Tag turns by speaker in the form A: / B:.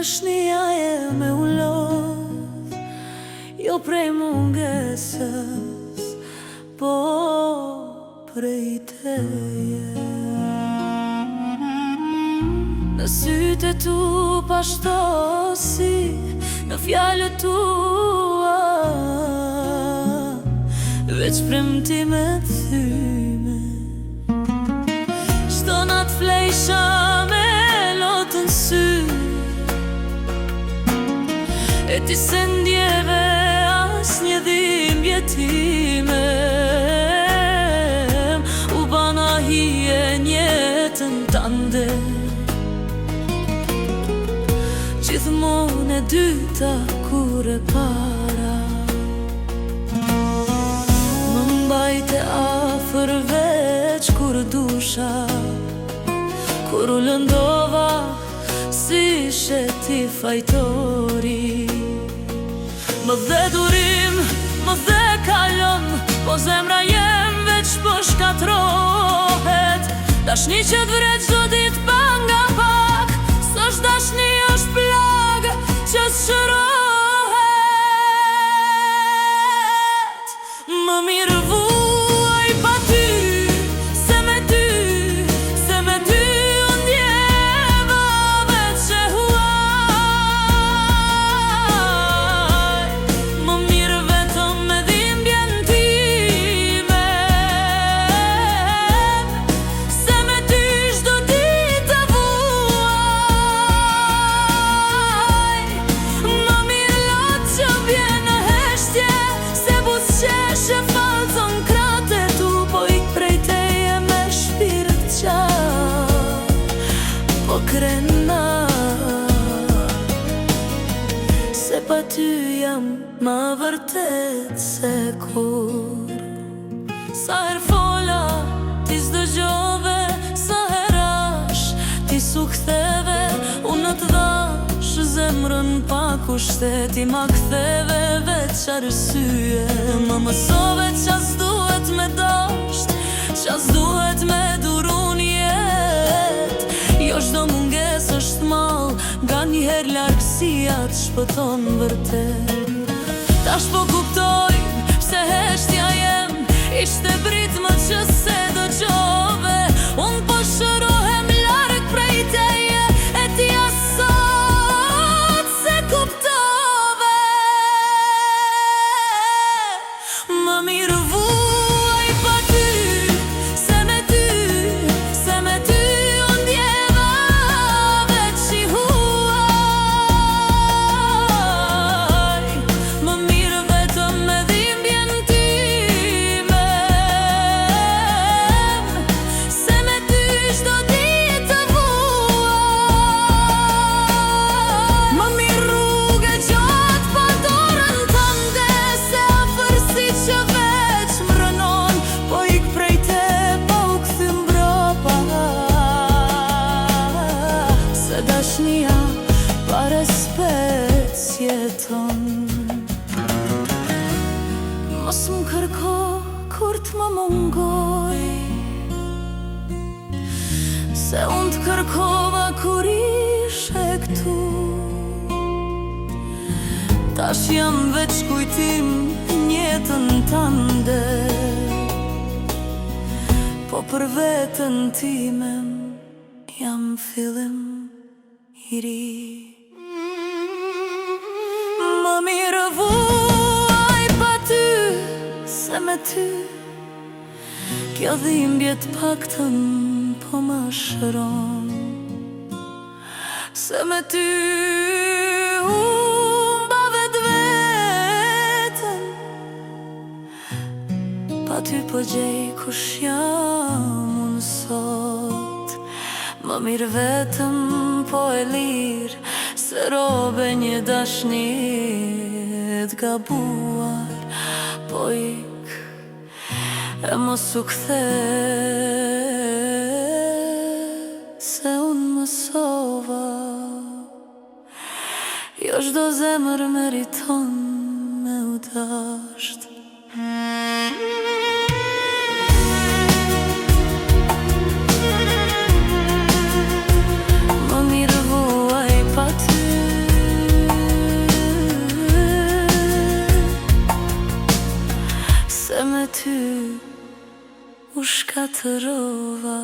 A: dashnia e me u lodh, jo prej mungesës, po prej teje. Në sytë e tu pashtosi, në fjallët tua, veç premtime thyme. Shto natë flejsha me lotën sy, e ti se ndjeve as një dhimbje time. U bana hije njetën tande, gjithmonë e dyta kur e para. Më mbajte afër veç kur dusha, kur u lëndova si sheti fajtori. Më dhe durim, më dhe kalon, po zemra jem veç po shkatrohet. Dashni që t'vret çdo ditë pa nga pak, s'osht dashni, osht plag që s'shërohet. Më mirë vuaj pa ty, se me ty unë ndjeva veç e huaj. Më mirë vetëm me dhimbjen time, se me ty çdo ditë të vuaj. Më mirë lot që vjen në heshtje, se buzëqesh e falzon kratë e tu, po ik prej teje me shpirt qartë, po krena, se pa ty jam ma vërtet se kur. Sa her fola, ti s'dëgjove, sa herash, ti s'u ktheve. Unë në t'dhash zemrën pa kushteti, ma ktheve veç arsye. Më mësove qas duhet me dasht, qas duhet me durun jet. Jo çdo munges është mall, nga njëher largësia t'shpëton vërtet. Tash po kuptoj pse heshtja jem ishte britmë që se dëgjove. Unë po shërohem larg prej teje, e ti asot se kuptove. Më mirë vuaj pa ty, se me ty unë ndjeva veç i huaj. Më mirë vetëm me dhimbjen time, se me ty çdo ditë të vuaj. Më mirë rrugë gjatë pa dorën tënde, se afërsi që veç më rënon, po ik prej te pa u kthy mbrapa. Se dashnia pa respekt s'jeton. Mos më kërko kur t'më mungoj, se unë t'kërkova kur ishe këtu. Tash jam veç kujtim njetën tande, po për vetën time jam fillim i ri. Më mirë vuaj pa ty, se me ty kjo dhimbje t'paktën po ma shëron. Se me ty humba vetveten, pa ty po gjej kush jam unë sot. Më mirë vetëm po e lirë, se robe një dashni t'gabuar, po ik e mos u kthe, se unë mësova. Jo çdo zemër meriton me u dasht. Më mirë vuaj pa ty. shkatërova.